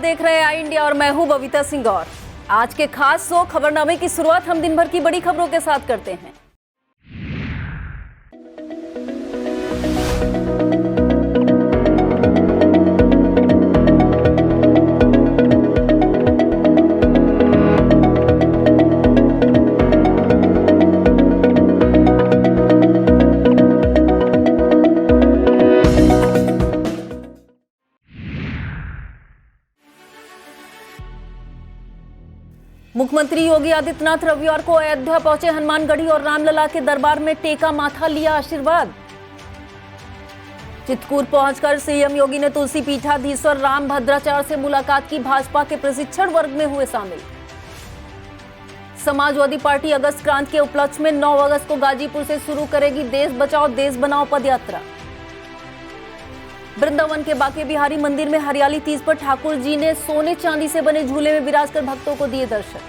देख रहे हैं आई इंडिया और मैं हूं बबीता सिंह। और आज के खास खबरनामे की शुरुआत हम दिन भर की बड़ी खबरों के साथ करते हैं। मुख्यमंत्री योगी आदित्यनाथ रविवार को अयोध्या पहुंचे। हनुमानगढ़ी और रामलला के दरबार में टेका माथा, लिया आशीर्वाद। चित्रकूट पहुंचकर सीएम योगी ने तुलसी पीठाधीश्वर राम भद्राचार्य से मुलाकात की। भाजपा के प्रशिक्षण वर्ग में हुए शामिल। समाजवादी पार्टी अगस्त क्रांति के उपलक्ष्य में 9 अगस्त को गाजीपुर से शुरू करेगी देश बचाओ देश बनाओ पदयात्रा। वृंदावन के बांके बिहारी मंदिर में हरियाली तीज पर ठाकुर जी ने सोने चांदी से बने झूले में विराजकर भक्तों को दिए दर्शन।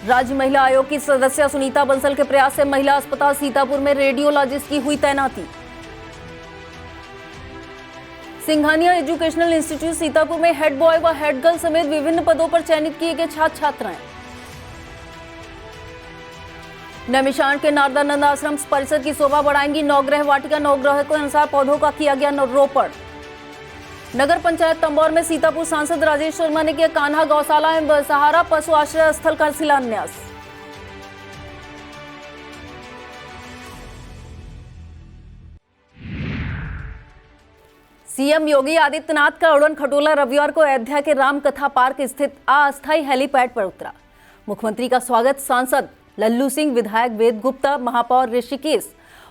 राज्य महिला आयोग की सदस्य सुनीता बंसल के प्रयास से महिला अस्पताल सीतापुर में रेडियोलॉजिस्ट की हुई तैनाती। सिंघानिया एजुकेशनल इंस्टीट्यूट सीतापुर में हेड बॉय व हेड गर्ल समेत विभिन्न पदों पर चयनित किए गए छात्र छात्राएं। नैमिषारण्य के नारदानंद आश्रम परिसर की शोभा बढ़ाएंगी नवग्रह वाटिका। नवग्रह के अनुसार पौधों का किया गया रोपण। नगर पंचायत तंबौर में सीतापुर सांसद राजेश शर्मा ने किया कान्हा गौशाला एवं सहारा पशु आश्रय स्थल का शिलान्यास। सीएम योगी आदित्यनाथ का उड़न खटोला रविवार को अयोध्या के रामकथा पार्क स्थित अस्थायी हेलीपैड पर उतरा। मुख्यमंत्री का स्वागत सांसद लल्लू सिंह, विधायक वेद गुप्ता, महापौर ऋषिकेश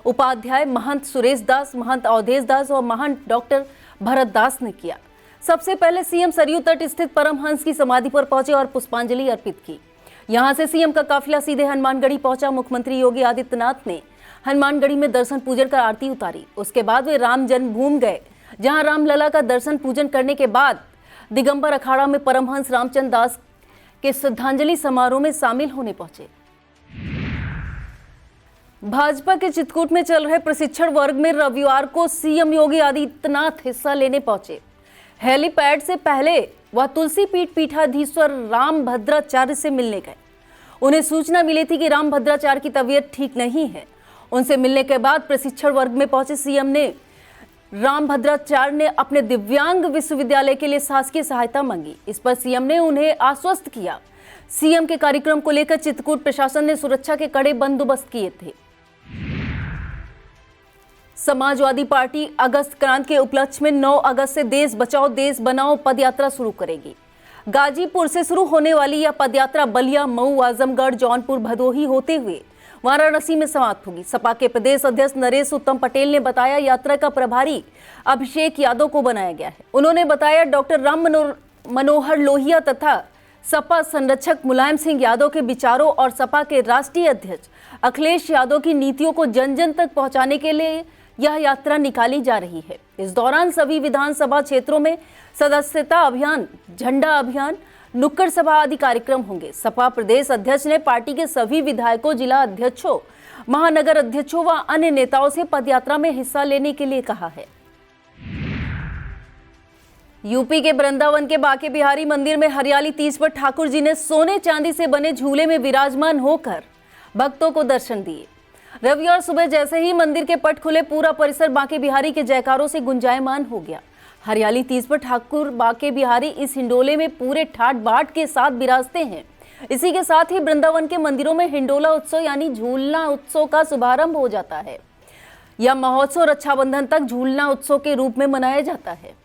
उपाध्याय, महंत सुरेश दास, महंत अवधेश दास और महंत डॉक्टर भरत दास ने किया। सबसे पहले सीएम सरयू तट स्थित परमहंस की समाधि पर पहुंचे और पुष्पांजलि अर्पित की। यहां से सीएम का काफिला सीधे हनुमानगढ़ी पहुंचा। मुख्यमंत्री योगी आदित्यनाथ ने हनुमानगढ़ी में दर्शन पूजन कर आरती उतारी। उसके बाद वे राम जन्मभूमि गए, जहां रामलला का दर्शन पूजन करने के बाद दिगंबर अखाड़ा में परमहंस रामचंद्र दास के श्रद्धांजलि समारोह में शामिल होने पहुंचे। भाजपा के चित्रकूट में चल रहे प्रशिक्षण वर्ग में रविवार को सीएम योगी आदित्यनाथ हिस्सा लेने पहुंचे। हेलीपैड से पहले वह तुलसी पीठाधीश्वर राम भद्राचार्य से मिलने गए। उन्हें सूचना मिली थी कि राम भद्राचार्य की तबीयत ठीक नहीं है। उनसे मिलने के बाद प्रशिक्षण वर्ग में पहुंचे सीएम ने राम भद्राचार्य ने अपने दिव्यांग विश्वविद्यालय के लिए शासकीय सहायता मांगी। इस पर सीएम ने उन्हें आश्वस्त किया। सीएम के कार्यक्रम को लेकर चित्रकूट प्रशासन ने सुरक्षा के कड़े बंदोबस्त किए थे। समाजवादी पार्टी अगस्त क्रांति के उपलक्ष्य में 9 अगस्त से देश बचाओ देश बनाओ पदयात्रा शुरू करेगी। गाजीपुर से शुरू होने वाली यह पदयात्रा बलिया, मऊ, आजमगढ़, जौनपुर, भदोही होते हुए वाराणसी में समाप्त होगी। सपा के प्रदेश अध्यक्ष नरेश उत्तम पटेल ने बताया यात्रा का प्रभारी अभिषेक यादव को बनाया गया है। उन्होंने बताया डॉक्टर राम मनोहर लोहिया तथा सपा संरक्षक मुलायम सिंह यादव के विचारों और सपा के राष्ट्रीय अध्यक्ष अखिलेश यादव की नीतियों को जन जन तक पहुंचाने के लिए यह यात्रा निकाली जा रही है। इस दौरान सभी विधानसभा क्षेत्रों में सदस्यता अभियान, झंडा अभियान, नुक्कड़ सभा आदि कार्यक्रम होंगे। सपा प्रदेश अध्यक्ष ने पार्टी के सभी विधायकों, जिला अध्यक्षों, महानगर अध्यक्षों व अन्य नेताओं से पदयात्रा में हिस्सा लेने के लिए कहा है। यूपी के वृंदावन के बांके बिहारी मंदिर में हरियाली तीज पर ठाकुर जी ने सोने चांदी से बने झूले में विराजमान होकर भक्तों को दर्शन दिए। रविवार सुबह जैसे ही मंदिर के पट खुले, पूरा परिसर बांके बिहारी के जयकारों से गुंजायमान हो गया। हरियाली तीज पर ठाकुर बांके बिहारी इस हिंडोले में पूरे ठाट बाट के साथ विराजते हैं। इसी के साथ ही वृंदावन के मंदिरों में हिंडोला उत्सव यानी झूलना उत्सव का शुभारंभ हो जाता है। यह महोत्सव रक्षाबंधन तक झूलना उत्सव के रूप में मनाया जाता है।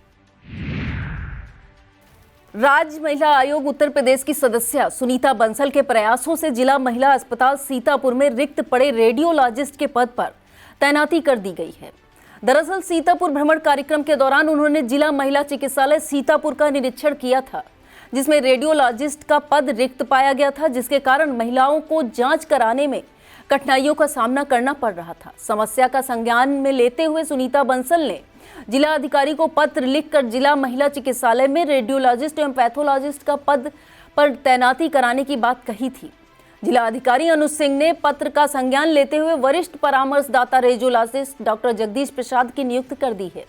राज्य महिला आयोग उत्तर प्रदेश की सदस्य सुनीता बंसल के प्रयासों से जिला महिला अस्पताल सीतापुर में रिक्त पड़े रेडियोलॉजिस्ट के पद पर तैनाती कर दी गई है। दरअसल सीतापुर भ्रमण कार्यक्रम के दौरान उन्होंने जिला महिला चिकित्सालय सीतापुर का निरीक्षण किया था, जिसमें रेडियोलॉजिस्ट का पद रिक्त पाया गया था, जिसके कारण महिलाओं को जांच कराने में कठिनाइयों का सामना करना पड़ रहा था। समस्या का संज्ञान में लेते हुए सुनीता बंसल ने जिला अधिकारी को पत्र लिखकर जिला महिला चिकित्सालय में रेडियोलॉजिस्ट एवं पैथोलॉजिस्ट का पद पर तैनाती कराने की बात कही थी। जिला अधिकारी अनुज सिंह ने पत्र का संज्ञान लेते हुए वरिष्ठ परामर्शदाता रेडियोलॉजिस्ट डॉक्टर जगदीश प्रसाद की नियुक्ति कर दी है।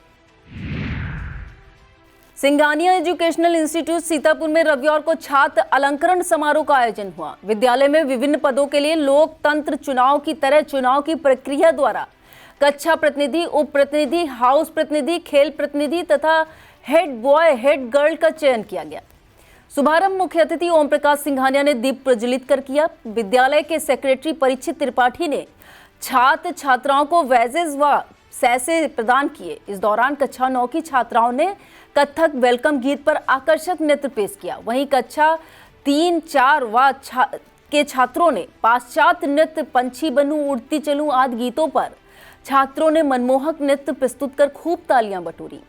सिंघानिया एजुकेशनल इंस्टीट्यूट सीतापुर में रविवार को छात्र अलंकरण समारोह का आयोजन हुआ। विद्यालय में विभिन्न पदों के लिए लोकतंत्र चुनाव की तरह चुनाव की प्रक्रिया द्वारा कक्षा प्रतिनिधि, उप प्रतिनिधि, हाउस प्रतिनिधि, खेल प्रतिनिधि तथा हेड बॉय, हेड गर्ल का चयन किया गया। शुभारंभ मुख्य अतिथि ओम प्रकाश सिंघानिया ने दीप प्रज्वलित कर किया। विद्यालय के सेक्रेटरी परीक्षित त्रिपाठी ने छात्र छात्राओं को वैजेस व सैसे प्रदान किए। इस दौरान कक्षा 9 की छात्राओं ने कथक वेलकम गीत पर आकर्षक नृत्य पेश किया। वहीं कक्षा 3, 4 के छात्रों ने पाश्चात्य नृत्य, पंछी बनूं, उड़ती चलूं आदि गीतों पर छात्रों ने मनमोहक नृत्य प्रस्तुत कर खूब तालियां बटोरी।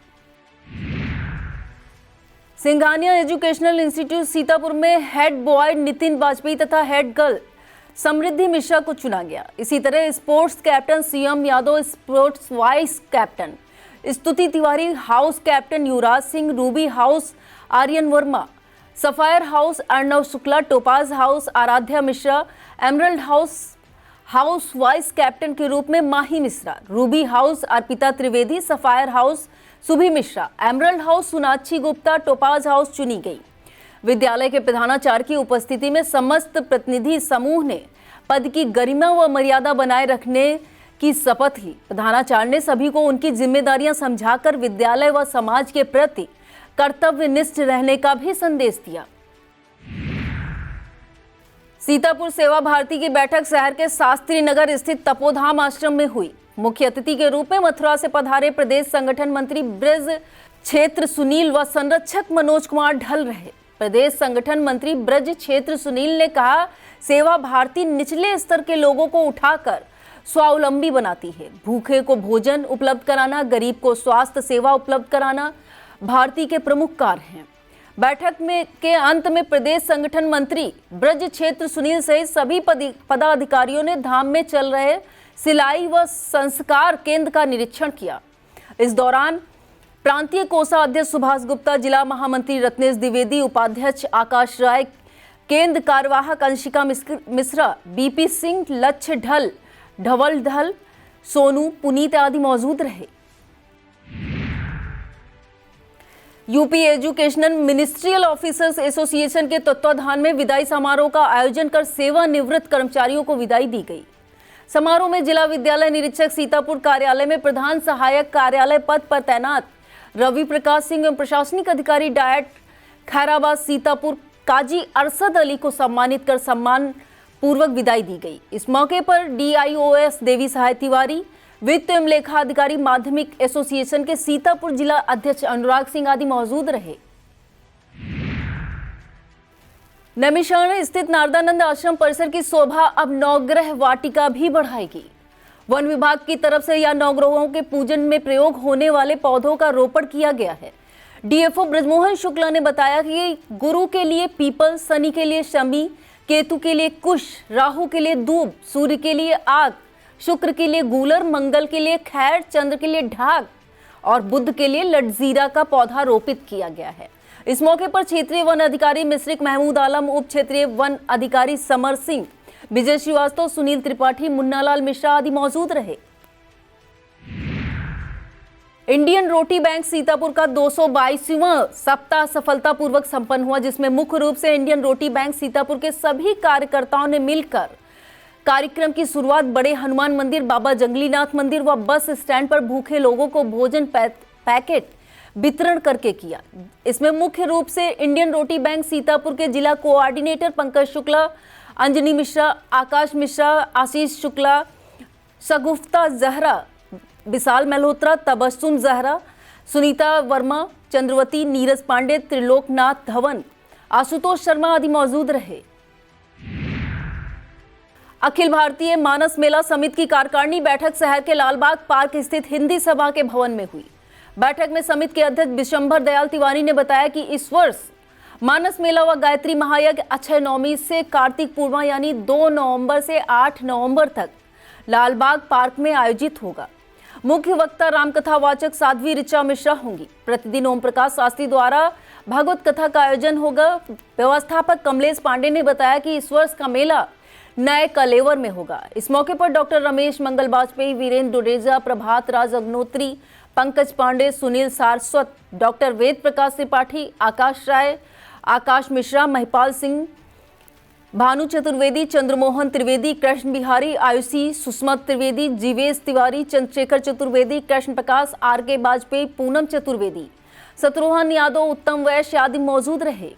सिंघानिया एजुकेशनल इंस्टीट्यूट सीतापुर में हेड बॉय नितिन वाजपेयी तथा हेड गर्ल समृद्धि मिश्रा को चुना गया। इसी तरह sports captain C M Yadav, sports vice captain Stuti Tiwari, house captain Yuvraj Singh, ruby house Aryan Verma, sapphire house Arnav Shukla, topaz house Aaradhya Mishra, emerald house vice captain के रूप में Mahi Mishra, ruby house Arpita Trivedi, sapphire house Subhi Mishra, emerald house Sunakshi Gupta, topaz house चुनी गई। विद्यालय के प्रधानाचार्य की उपस्थिति में समस्त प्रतिनिधि समूह ने पद की गरिमा व मर्यादा बनाए रखने की शपथ ली। प्रधानाचार्य ने सभी को उनकी जिम्मेदारियां समझाकर विद्यालय व समाज के प्रति कर्तव्यनिष्ठ रहने का भी संदेश दिया। सीतापुर सेवा भारती की बैठक शहर के शास्त्री नगर स्थित तपोधाम आश्रम में हुई। मुख्य अतिथि के रूप में मथुरा से पधारे प्रदेश संगठन मंत्री ब्रज क्षेत्र सुनील व संरक्षक मनोज कुमार ढल रहे। प्रदेश संगठन मंत्री ब्रज क्षेत्र सुनील ने कहा, सेवा भारती निचले स्तर के लोगों को उठाकर स्वावलंबी बनाती है। भूखे को भोजन उपलब्ध कराना, गरीब को स्वास्थ्य सेवा उपलब्ध कराना भारती के प्रमुख कार्य हैं। बैठक के अंत में प्रदेश संगठन मंत्री ब्रज क्षेत्र सुनील सहित सभी पदाधिकारियों ने धाम में चल रहे सिलाई व संस्कार केंद्र का निरीक्षण किया। इस दौरान प्रांतीय कोषाध्यक्ष सुभाष गुप्ता, जिला महामंत्री रत्नेश द्विवेदी, उपाध्यक्ष आकाश राय, केंद्र कार्यवाहक अंशिका मिश्रा, बीपी सिंह, लक्ष्य ढल, धवल ढल, सोनू, पुनीत आदि मौजूद रहे। UP educational ministerial officers association के तत्वाधान में विदाई समारोह का आयोजन कर सेवानिवृत्त कर्मचारियों को विदाई दी गई। समारोह में जिला विद्यालय निरीक्षक सीतापुर कार्यालय में प्रधान सहायक कार्यालय पद पर तैनात रवि प्रकाश सिंह एवं प्रशासनिक अधिकारी डायट खैराबाद सीतापुर काजी अरशद अली को सम्मानित कर सम्मान पूर्वक विदाई दी गई। इस मौके पर डीआईओएस देवी सहाय तिवारी, वित्त एवं लेखा अधिकारी माध्यमिक एसोसिएशन के सीतापुर जिला अध्यक्ष अनुराग सिंह आदि मौजूद रहे। नैमिषारण्य स्थित नारदानंद आश्रम परिसर की शोभा अब नवग्रह वाटिका भी बढ़ाएगी। वन विभाग की तरफ से यह नवग्रहों के पूजन में प्रयोग होने वाले पौधों का रोपण किया गया है। डीएफओ ब्रजमोहन शुक्ला ने बताया कि गुरु के लिए पीपल, शनि के लिए शमी, केतु के लिए कुश, राहु के लिए दूब, सूर्य के लिए आग, शुक्र के लिए गूलर, मंगल के लिए खैर, चंद्र के लिए ढाक और बुध के लिए लटजीरा का पौधा रोपित किया गया है। इस मौके पर क्षेत्रीय वन अधिकारी मिश्रिक महमूद आलम, उप क्षेत्रीय वन अधिकारी समर सिंह, विजय श्रीवास्तव, सुनील त्रिपाठी, मुन्नालाल मिश्रा आदि मौजूद रहे। इंडियन रोटी बैंक सीतापुर का 222वां सप्ताह सफलतापूर्वक संपन्न हुआ, जिसमें मुख्य रूप से इंडियन रोटी बैंक सीतापुर के सभी कार्यकर्ताओं ने मिलकर कार्यक्रम की शुरुआत बड़े हनुमान मंदिर, बाबा जंगलीनाथ मंदिर व बस स्टैंड पर भूखे लोगों को भोजन पैकेट वितरण करके किया। इसमें मुख्य रूप से इंडियन रोटी बैंक सीतापुर के जिला कोऑर्डिनेटर पंकज शुक्ला, अंजनी मिश्रा, आकाश मिश्रा, आशीष शुक्ला, शगुफ्ता जहरा, विशाल मल्होत्रा, तबस्सुम जहरा, सुनीता वर्मा, चंद्रवती, नीरज पांडे, त्रिलोकनाथ धवन, आशुतोष शर्मा आदि मौजूद रहे। अखिल भारतीय मानस मेला समिति की कार्यकारिणी बैठक शहर के लालबाग पार्क स्थित हिंदी सभा के भवन में हुई। बैठक में समिति के अध्यक्ष विशंभर दयाल तिवारी ने बताया कि इस वर्ष मानस मेला व गायत्री महायज्ञ अक्षय नवमी से कार्तिक पूर्णिमा यानी 2 नवंबर से 8 नवंबर तक लालबाग पार्क में आयोजित होगा। मुख्य वक्ता रामकथा वाचक साध्वी ऋचा मिश्रा होंगी। प्रतिदिन ओम प्रकाश शास्त्री द्वारा भागवत कथा का आयोजन होगा। व्यवस्थापक कमलेश पांडे ने बताया कि इस वर्ष का मेला नए कलेवर में होगा। इस मौके पर डॉक्टर रमेश मंगल वाजपेयी, वीरेंद्र डोडेजा, प्रभात राज अग्नोत्री, पंकज पांडे, सुनील सारस्वत, डॉक्टर वेद प्रकाश त्रिपाठी, आकाश राय, आकाश मिश्रा, महिपाल सिंह, भानु चतुर्वेदी, चंद्रमोहन त्रिवेदी, कृष्ण बिहारी, आयुषी, सुषमा त्रिवेदी, जीवेश तिवारी, चंद्रशेखर चतुर्वेदी, कृष्ण प्रकाश, आर.के. वाजपेयी, पूनम चतुर्वेदी, शत्रुघ्न यादव, उत्तम वैश्य आदि मौजूद रहे।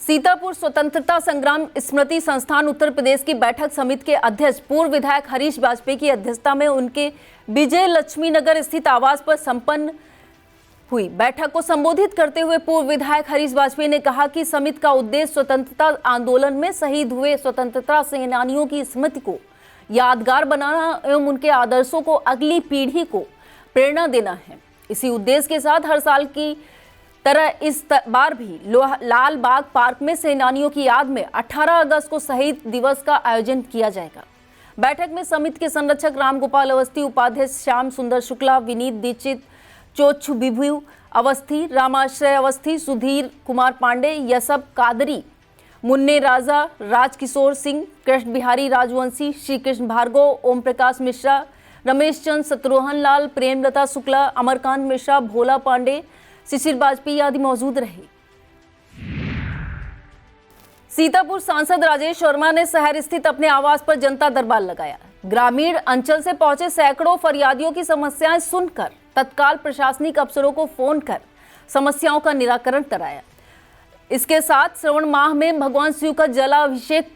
सीतापुर स्वतंत्रता संग्राम स्मृति संस्थान उत्तर प्रदेश की बैठक समिति के अध्यक्ष पूर्व विधायक हरीश वाजपेयी की अध्यक्षता में उनके विजय लक्ष्मी नगर स्थित आवास पर संपन्न हुई। बैठक को संबोधित करते हुए पूर्व विधायक हरीश वाजपेयी ने कहा कि समिति का उद्देश्य स्वतंत्रता आंदोलन में शहीद हुए स्वतंत्रता सेनानियों की स्मृति को यादगार बनाना एवं उनके आदर्शों को अगली पीढ़ी को प्रेरणा देना है। इसी उद्देश्य के साथ हर साल की तरह इस बार भी लाल बाग पार्क में सेनानियों की याद में 18 अगस्त को शहीद दिवस का आयोजन किया जाएगा। बैठक में समिति के संरक्षक रामगोपाल अवस्थी, उपाध्यक्ष श्याम सुंदर शुक्ला, विनीत दीक्षित, चोच्छु विभु अवस्थी, रामाश्रय अवस्थी, सुधीर कुमार पांडे, यसब कादरी, मुन्ने राजा, राजकिशोर सिंह, कृष्ण बिहारी राजवंशी, श्री कृष्ण भार्गव, ओम प्रकाश मिश्रा, रमेश चंद, शत्रुघ्न लाल, प्रेमलता शुक्ला, अमरकांत मिश्रा, भोला पांडे, शिशिर वाजपेयी आदि मौजूद रहे। सीतापुर सांसद राजेश वर्मा ने शहर स्थित अपने आवास पर जनता दरबार लगाया। ग्रामीण अंचल से पहुंचे सैकड़ों फरियादियों की समस्याएं सुनकर तत्काल प्रशासनिक अफसरों को फोन कर समस्याओं का निराकरण कराया। इसके साथ श्रावण माह में भगवान शिव का जलाभिषेक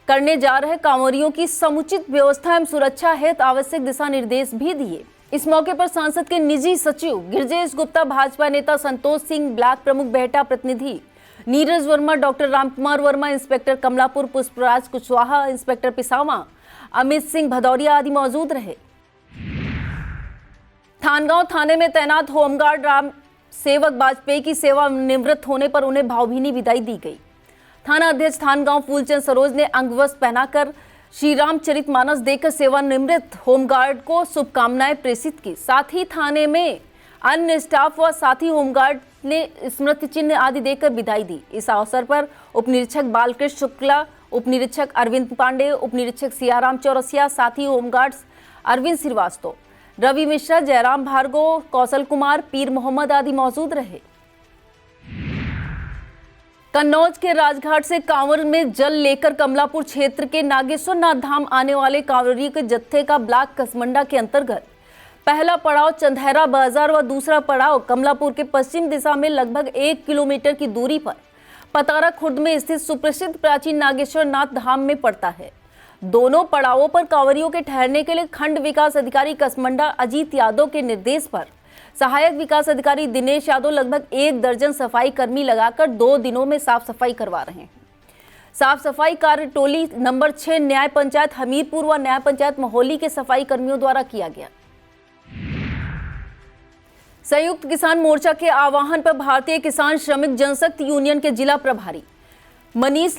करने जा रहे कांवरियों की समुचित व्यवस्था एवं सुरक्षा हेतु आवश्यक दिशा निर्देश भी दिए। इस मौके पर सांसद के निजी सचिव गिरजेश गुप्ता, भाजपा नेता संतोष सिंह, ब्लॉक प्रमुख बेहटा प्रतिनिधि Neeraj Verma, doctor Ramkumar Verma, inspector Kamalapur Pushpraj Kushwaha, inspector Pisawa, Amit Singh Bhadauria आदि मौजूद रहे। थानगांव थाने में तैनात होमगार्ड राम सेवक वाजपेयी की सेवा निवृत्त होने पर उन्हें भावभीनी विदाई दी गई। थाना अध्यक्ष थानगांव फूलचंद सरोज ने अंगवस्त्र पहनाकर श्री रामचरितमानस देकर सेवानिवृत्त होमगार्ड को शुभकामनाएं प्रेषित की। साथ ही थाने में अन्य स्टाफ व साथी होमगार्ड ने स्मृति चिन्ह आदि देकर विदाई दी। इस अवसर पर उप निरीक्षक बालकृष्ण शुक्ला, उप निरीक्षक अरविंद पांडे, उप निरीक्षक सियाराम चौरसिया, साथी होमगार्ड्स अरविंद श्रीवास्तव, रवि मिश्रा, जयराम भार्गव, कौशल कुमार, पीर मोहम्मद आदि मौजूद रहे। कन्नौज के राजघाट से कांवर में जल लेकर कमलापुर क्षेत्र के नागेश्वर नाथ धाम आने वाले कांवरियों के जत्थे का ब्लॉक कसमंडा के अंतर्गत पहला पड़ाव चंदहरा बाजार व दूसरा पड़ाव कमलापुर के पश्चिम दिशा में लगभग 1 किलोमीटर की दूरी पर पतारा खुर्द में स्थित सुप्रसिद्ध प्राचीन नागेश्वर नाथ धाम में पड़ता है। दोनों पड़ावों पर कांवरियों के ठहरने के लिए खंड विकास अधिकारी कसमंडा अजीत यादव के निर्देश पर सहायक विकास अधिकारी दिनेश यादव लगभग 1 दर्जन सफाई कर्मी लगाकर 2 दिनों में साफ सफाई करवा रहे हैं। साफ सफाई कार्य टोली नंबर 6 न्याय पंचायत हमीरपुर व न्याय पंचायत मोहली के सफाई कर्मियों द्वारा किया गया। संयुक्त किसान मोर्चा के आह्वान पर भारतीय किसान श्रमिक जनशक्ति यूनियन के जिला प्रभारी मनीष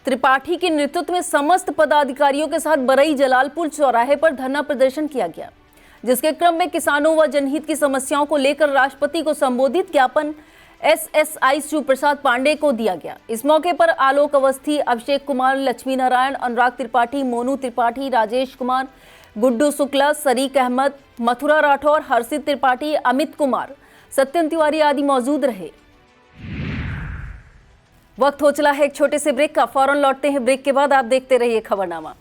त्रिपाठी के नेतृत्व में समस्त पदाधिकारियों के साथ बरई जलालपुर चौराहे पर धरना प्रदर्शन किया गया, जिसके क्रम में किसानों व जनहित की समस्याओं को लेकर राष्ट्रपति को संबोधित ज्ञापन एसएसआई शिव प्रसाद पांडे को दिया गया। इस मौके पर आलोक अवस्थी, अभिषेक कुमार, लक्ष्मी नारायण, अनुराग त्रिपाठी, मोनू त्रिपाठी, राजेश कुमार, गुड्डू शुक्ला, सरीक अहमद, मथुरा राठौर, हर्षित त्रिपाठी, अमित कुमार, सत्यम तिवारी आदि मौजूद रहे। वक्त हो चला है एक छोटे से ब्रेक का, फौरन लौटते हैं ब्रेक के बाद। आप देखते रहिए खबरनामा।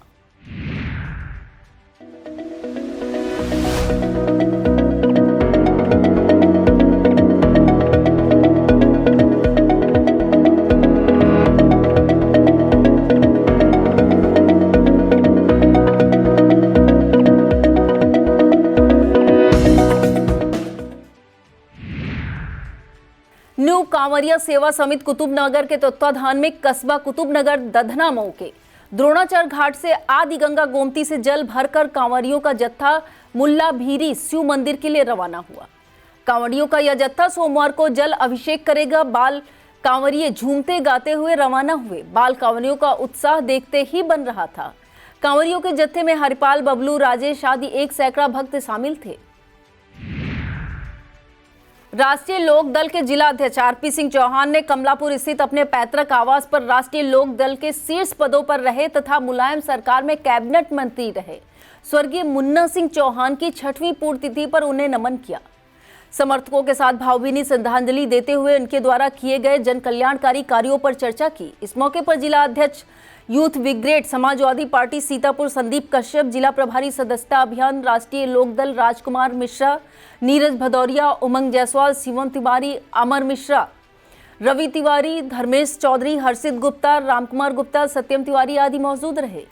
न्यू कांवरिया सेवा समिति कुतुबनगर के तत्वाधान में कस्बा कुतुबनगर दधना मऊ के द्रोणाचार्य घाट से आदि गंगा गोमती से जल भरकर कांवरियों का जत्था मुल्ला भीरी शिव मंदिर के लिए रवाना हुआ। कांवरियों का यह जत्था सोमवार को जल अभिषेक करेगा। बाल कांवरिये झूमते गाते हुए रवाना हुए। बाल कांवरियों का उत्साह देखते ही बन रहा था। कांवरियों के जत्थे में हरिपाल, बबलू, राजेश आदि 1 सैकड़ा भक्त शामिल थे। राष्ट्रीय लोक दल के जिला अध्यक्ष आरपी सिंह चौहान ने कमलापुर स्थित अपने पैतृक आवास पर राष्ट्रीय लोक दल के शीर्ष पदों पर रहे तथा मुलायम सरकार में कैबिनेट मंत्री रहे स्वर्गीय मुन्ना सिंह चौहान की 6वीं पुण्यतिथि पर उन्हें नमन किया। समर्थकों के साथ भावभीनी श्रद्धांजलि देते हुए उनके द्वारा किए गए जन कल्याणकारी कार्यों पर चर्चा की। इस मौके पर जिला अध्यक्ष youth brigade Samajwadi party Sitapur Sandeep Kashyap, जिला प्रभारी सदस्यता अभियान राष्ट्रीय लोकदल राजकुमार मिश्रा, नीरज भदौरिया, उमंग जायसवाल, शिवम तिवारी, अमर मिश्रा, रवि तिवारी, धर्मेश चौधरी, हर्षित गुप्ता, रामकुमार गुप्ता, सत्यम तिवारी आदि मौजूद रहे।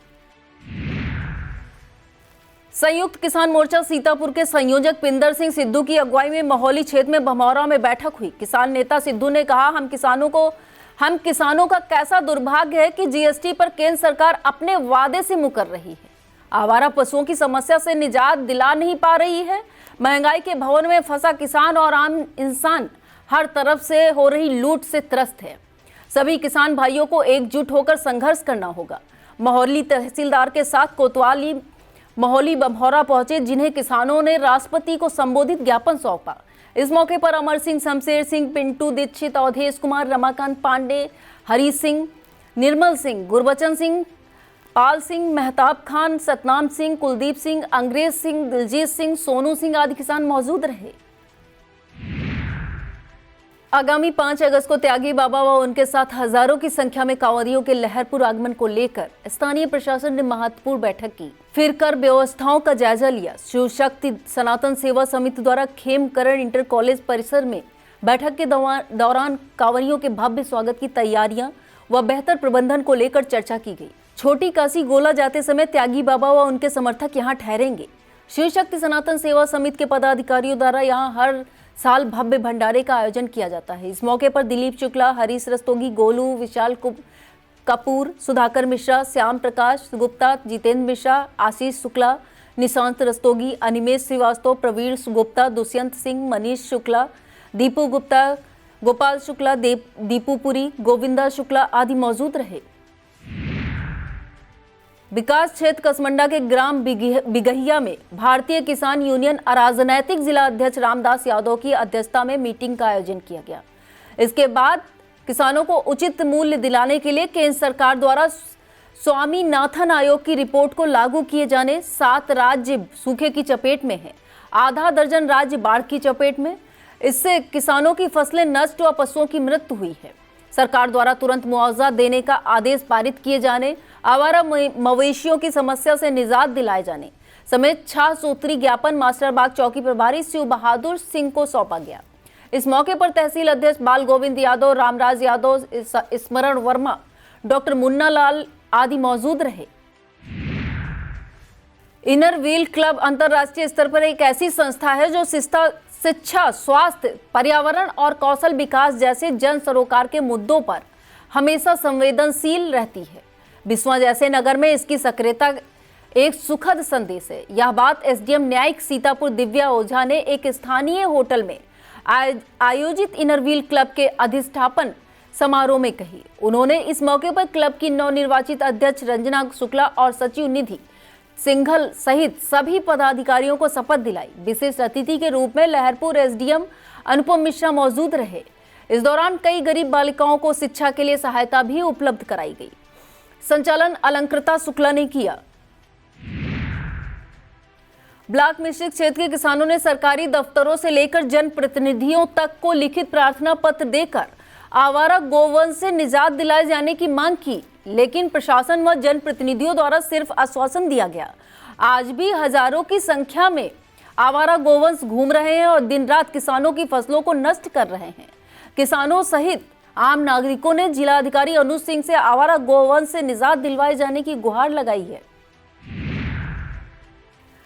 संयुक्त किसान मोर्चा सीतापुर के संयोजक पिंदर सिंह सिद्धू की अगुवाई में महोली क्षेत्र में भमौरा में बैठक हुई। किसान नेता सिद्धू ने कहा, हम किसानों का कैसा दुर्भाग्य है कि जीएसटी पर केंद्र सरकार अपने वादे से मुकर रही है, आवारा पशुओं की समस्या से निजात दिला नहीं पा रही है। महंगाई के भवन में फंसा किसान और आम इंसान हर तरफ से हो रही लूट से त्रस्त है। सभी किसान भाइयों को एकजुट होकर संघर्ष करना होगा। महोली तहसीलदार के साथ कोतवाली महोली बमहौरा पहुंचे, जिन्हें किसानों ने राष्ट्रपति को संबोधित ज्ञापन सौंपा। इस मौके पर अमर सिंह, शमशेर सिंह, पिंटू दीक्षित, अवधेश कुमार, रमाकांत पांडे, हरी सिंह, निर्मल सिंह, गुरबचन सिंह, पाल सिंह, मेहताब खान, सतनाम सिंह, कुलदीप सिंह, अंग्रेज सिंह, दिलजीत सिंह, सोनू सिंह आदि किसान मौजूद रहे। आगामी 5 अगस्त को त्यागी बाबा व उनके साथ हजारों की संख्या में कांवरियों के लहरपुर आगमन को लेकर स्थानीय प्रशासन ने महत्वपूर्ण बैठक की, फिर कर व्यवस्थाओं का जायजा लिया। शिव शक्ति सनातन सेवा समिति द्वारा खेमकरण इंटर कॉलेज परिसर में बैठक के दौरान कांवरियों के भव्य स्वागत की तैयारियां व बेहतर प्रबंधन को लेकर चर्चा की गई। छोटी काशी गोला जाते समय त्यागी बाबा व उनके समर्थक यहाँ ठहरेंगे। शिव शक्ति सनातन सेवा समिति के पदाधिकारियों द्वारा यहाँ हर साल भव्य भंडारे का आयोजन किया जाता है। इस मौके पर दिलीप शुक्ला, हरीश रस्तोगी, गोलू, विशाल कपूर, सुधाकर मिश्रा, श्याम प्रकाश गुप्ता, जितेंद्र मिश्रा, आशीष शुक्ला, निशांत रस्तोगी, अनिमेश श्रीवास्तव, प्रवीण गुप्ता, दुष्यंत सिंह, मनीष शुक्ला, दीपू गुप्ता, गोपाल शुक्ला, दीपू पुरी, गोविंदा शुक्ला आदि मौजूद रहे। विकास क्षेत्र कसमंडा के ग्राम बिगहिया में भारतीय किसान यूनियन अराजनैतिक जिला अध्यक्ष रामदास यादव की अध्यक्षता में मीटिंग का आयोजन किया गया। इसके बाद किसानों को उचित मूल्य दिलाने के लिए केंद्र सरकार द्वारा स्वामीनाथन आयोग की रिपोर्ट को लागू किए जाने 7 राज्य सूखे की चपेट में हैं, आधा दर्जन राज्य बाढ़ की चपेट में। इससे किसानों की फसलें नष्ट व पशुओं की मृत्यु हुई है। सरकार द्वारा तुरंत मुआवजा देने का आदेश पारित किए जाने, आवारा मवेशियों की समस्या से निजात दिलाए जाने समेत 6 सूत्री ज्ञापन मास्टरबाग चौकी प्रभारी शिव बहादुर सिंह को सौंपा गया। इस मौके पर तहसील अध्यक्ष बाल गोविंद यादव, रामराज यादव, स्मरण वर्मा, डॉक्टर मुन्ना लाल आदि मौजूद रहे। इनर व्हील क्लब अंतरराष्ट्रीय स्तर पर एक ऐसी संस्था है जो शिक्षा, स्वास्थ्य, पर्यावरण और कौशल विकास जैसे जन सरोकार के मुद्दों पर हमेशा संवेदनशील रहती है। बिस्वा जैसे नगर में इसकी सक्रियता एक सुखद संदेश है। यह बात एसडीएम न्यायिक सीतापुर दिव्या ओझा ने एक स्थानीय होटल में आयोजित इनर व्हील क्लब के अधिष्ठापन समारोह में कही। उन्होंने इस मौके पर क्लब की नवनिर्वाचित अध्यक्ष रंजना शुक्ला और सचिव निधि सिंघल सहित सभी पदाधिकारियों को शपथ दिलाई। विशेष अतिथि के रूप में लहरपुर एसडीएम अनुपम मिश्रा मौजूद रहे। इस दौरान कई गरीब बालिकाओं को शिक्षा के लिए सहायता भी उपलब्ध कराई गई। संचालन अलंकृता शुक्ला ने किया। ब्लॉक मिश्रित क्षेत्र के किसानों ने सरकारी दफ्तरों से लेकर जनप्रतिनिधियों तक को लिखित प्रार्थना पत्र देकर आवारा गोवंश से निजात दिलाए जाने की मांग की, लेकिन प्रशासन व जनप्रतिनिधियों द्वारा सिर्फ आश्वासन दिया गया। आज भी हजारों की संख्या में आवारा गोवंश घूम रहे हैं और दिन रात किसानों की फसलों को नष्ट कर रहे हैं। किसानों सहित आम नागरिकों ने जिलाधिकारी अनुज सिंह से आवारा गोवंश से निजात दिलवाए जाने की गुहार लगाई है।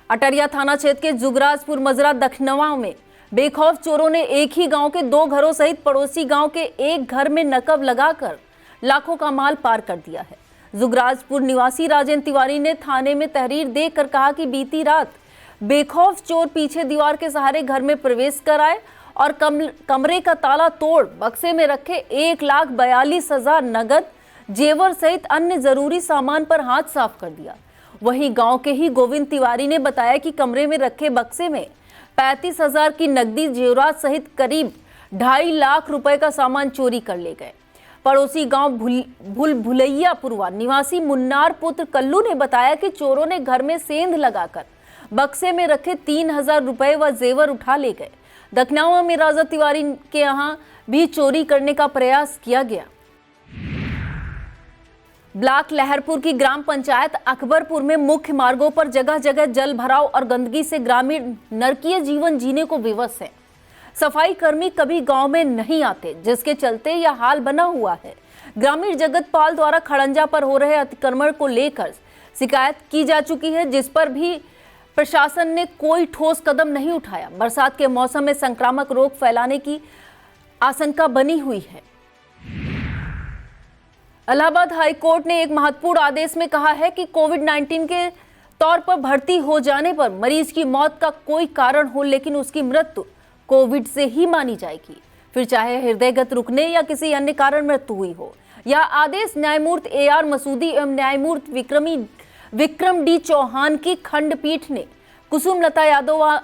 अटरिया थाना क्षेत्र के जुगराजपुर मजरा दखनवा में बेखौफ चोरों ने एक ही गांव के 2 घरों सहित पड़ोसी गांव के एक घर में नकब लगाकर लाखों का माल पार कर दिया है। जुगराजपुर निवासी राजेंद्र तिवारी ने थाने में तहरीर देकर कहा कि बीती रात बेखौफ चोर पीछे दीवार के सहारे घर में प्रवेश कर आए और कमरे का ताला तोड़ बक्से में रखे 1,42,000 नगद, जेवर सहित अन्य जरूरी सामान पर हाथ साफ कर दिया। वहीं गांव के ही गोविंद तिवारी ने बताया कि कमरे में रखे बक्से में 35,000 की नकदी, जेवरात सहित करीब 2.5 लाख रुपए का सामान चोरी कर ले गए। पड़ोसी गांव भुलैयापुरवा निवासी मुन्नार पुत्र कल्लू ने बताया कि चोरों ने घर में सेंध लगाकर बक्से में रखे 3,000 रुपए व जेवर उठा ले गए। दखनावा में राजा तिवारी के यहाँ भी चोरी करने का प्रयास किया गया। ब्लॉक लहरपुर की ग्राम पंचायत अकबरपुर में मुख्य मार्गों पर जगह जगह जल भराव और गंदगी से ग्रामीण नरकीय जीवन जीने को विवश है। सफाई कर्मी कभी गांव में नहीं आते, जिसके चलते यह हाल बना हुआ है। ग्रामीण जगत पाल द्वारा खड़ंजा पर हो रहे अतिक्रमण को लेकर शिकायत की जा चुकी है, जिस पर भी प्रशासन ने कोई ठोस कदम नहीं उठाया। बरसात के मौसम में संक्रामक रोग फैलाने की आशंका बनी हुई है। इलाहाबाद हाई कोर्ट ने एक महत्वपूर्ण आदेश में कहा है कि कोविड-19 के तौर पर भर्ती हो जाने पर मरीज की मौत का कोई कारण हो, लेकिन उसकी मृत्यु कोविड से ही मानी जाएगी, फिर चाहे हृदयगत रुकने या किसी अन्य कारण मृत्यु हुई हो। यह आदेश न्यायमूर्ति AR मसूदी एवं न्यायमूर्ति विक्रम D चौहान की खंडपीठ ने कुसुमलता यादव व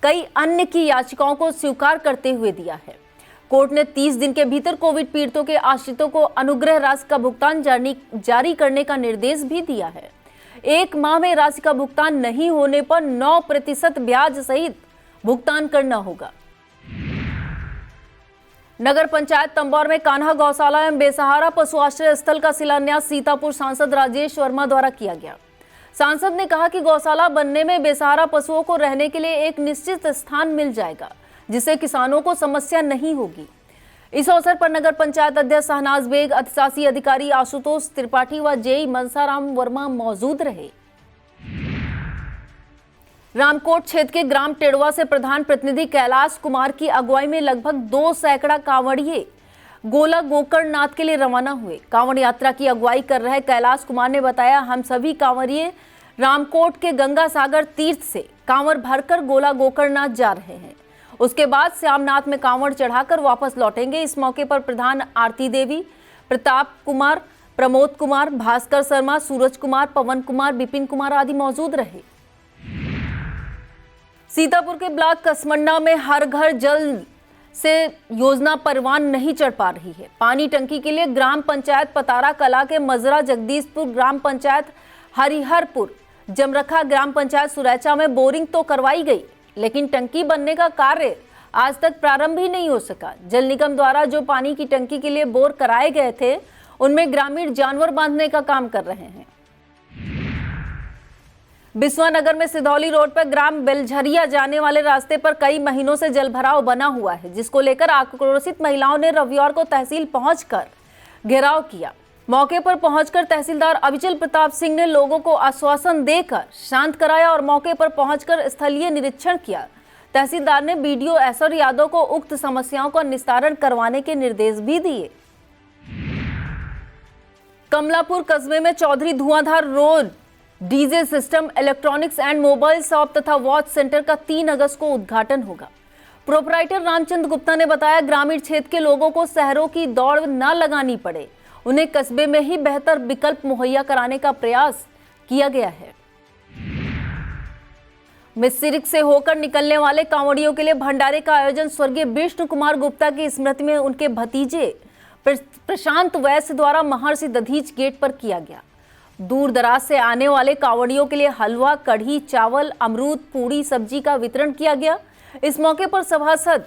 कई अन्य की याचिकाओं को स्वीकार करते हुए दिया है। कोर्ट ने 30 दिन के भीतर कोविड पीड़ितों के आश्रितों को अनुग्रह राशि का भुगतान जारी करने का निर्देश भी दिया है। 1 माह में राशि का भुगतान नहीं होने पर 9% ब्याज सहित भुगतान करना होगा। नगर पंचायत तंबौर में कान्हा गौशाला एवं बेसहारा पशु आश्रय स्थल का शिलान्यास सीतापुर सांसद राजेश वर्मा द्वारा किया गया। सांसद ने कहा कि गौशाला बनने में बेसहारा पशुओं को रहने के लिए एक निश्चित स्थान मिल जाएगा, जिससे किसानों को समस्या नहीं होगी। इस अवसर पर नगर पंचायत अध्यक्ष शहनाज बेग, अधिशासी अधिकारी आशुतोष त्रिपाठी व जेई मनसाराम वर्मा मौजूद रहे। रामकोट क्षेत्र के ग्राम टेड़वा से प्रधान प्रतिनिधि कैलाश कुमार की अगुवाई में लगभग 2 सैकड़ा कांवड़िए गोला गोकर्णनाथ के लिए रवाना हुए। कांवड़ यात्रा की अगुवाई कर रहे कैलाश कुमार ने बताया, हम सभी कांवड़िए रामकोट के गंगा सागर तीर्थ से कांवड़ भरकर गोला गोकर्णनाथ जा रहे हैं। उसके बाद श्यामनाथ में कांवड़ चढ़ाकर वापस लौटेंगे। इस मौके पर प्रधान आरती देवी, प्रताप कुमार, प्रमोद कुमार, भास्कर शर्मा, सूरज कुमार, पवन कुमार, विपिन कुमार आदि मौजूद रहे। सीतापुर के ब्लॉक कसमंडा में हर घर जल से योजना परवान नहीं चढ़ पा रही है। पानी टंकी के लिए ग्राम पंचायत पतारा कला के मजरा, जगदीशपुर ग्राम पंचायत हरिहरपुर, जमरखा ग्राम पंचायत सुरैचा में बोरिंग तो करवाई गई, लेकिन टंकी बनने का कार्य आज तक प्रारंभ ही नहीं हो सका। जल निगम द्वारा जो पानी की टंकी के लिए बोर कराए गए थे, उनमें ग्रामीण जानवर बांधने का काम कर रहे हैं। बिस्वानगर में सिधौली रोड पर ग्राम बेलझरिया जाने वाले रास्ते पर कई महीनों से जलभराव बना हुआ है, जिसको लेकर आक्रोशित महिलाओं ने रविवार को तहसील पहुंचकर घेराव किया। मौके पर पहुंचकर तहसीलदार अविचल प्रताप सिंह ने लोगों को आश्वासन देकर शांत कराया और मौके पर पहुंचकर स्थलीय निरीक्षण किया। तहसीलदार ने BDO ऐश्वर्य यादव को उक्त समस्याओं का निस्तारण करवाने के निर्देश भी दिए। कमलापुर कस्बे में चौधरी धुआंधार road DJ system, electronics and mobile shop तथा वॉच सेंटर का 3 अगस्त को उद्घाटन होगा। प्रोपराइटर रामचंद्र गुप्ता ने बताया, ग्रामीण क्षेत्र के लोगों को शहरों की दौड़ न लगानी पड़े, उन्हें कस्बे में ही बेहतर विकल्प मुहैया कराने का प्रयास किया गया है। मिस्सिरिक से होकर निकलने वाले कांवड़ियों के लिए भंडारे का आयोजन स्वर्गीय विष्णु कुमार गुप्ता की स्मृति में उनके भतीजे प्रशांत वैश्य द्वारा महर्षि दधीच गेट पर किया गया। दूर दराज से आने वाले कांवड़ियों के लिए हलवा, कढ़ी, चावल, अमरूद, पूड़ी, सब्जी का वितरण किया गया। इस मौके पर सभासद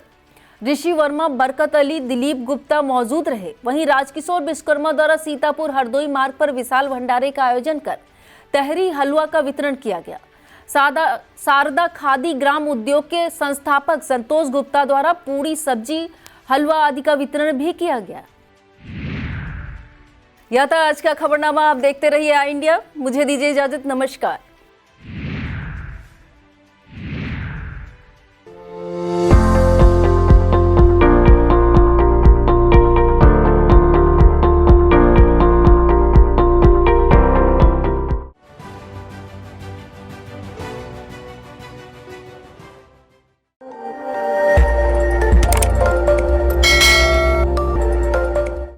ऋषि वर्मा, बरकत अली, दिलीप गुप्ता मौजूद रहे। वहीं राजकिशोर विश्वकर्मा द्वारा सीतापुर हरदोई मार्ग पर विशाल भंडारे का आयोजन कर तहरी हलवा का वितरण किया गया। शारदा खादी ग्राम उद्योग के संस्थापक संतोष गुप्ता द्वारा पूड़ी, सब्जी, हलवा आदि का वितरण भी किया गया। यह था आज का खबरनामा। आप देखते रहिए आई इंडिया। मुझे दीजिए इजाजत। नमस्कार।